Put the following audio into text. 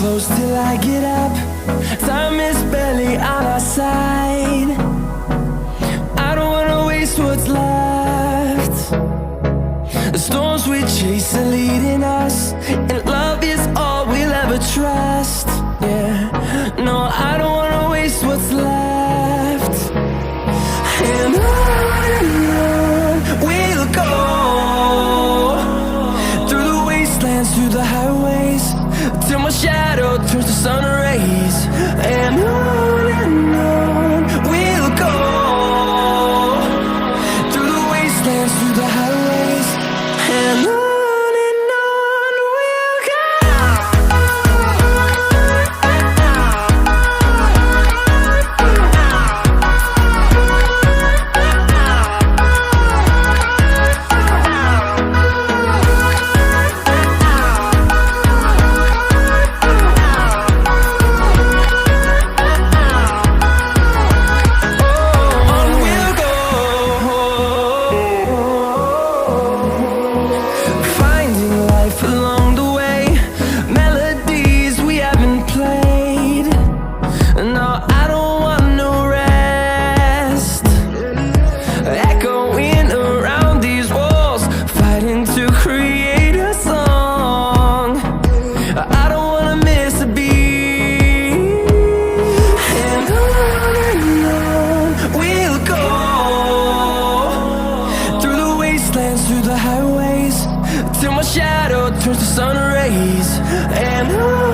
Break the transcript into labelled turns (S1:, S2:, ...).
S1: close till I get up. Time is barely on our side. I don't wanna waste what's left. The storms we chase are leading us, and love is all we'll ever trust. Yeah, no, I don't wanna waste what's left. And on we'll go, through the wastelands, through the highways, till my shadow turns to sun rays. And on we'll go, through the wastelands, through the highways, and on we'll go. Through the highways, till my shadow turns to sun rays. And on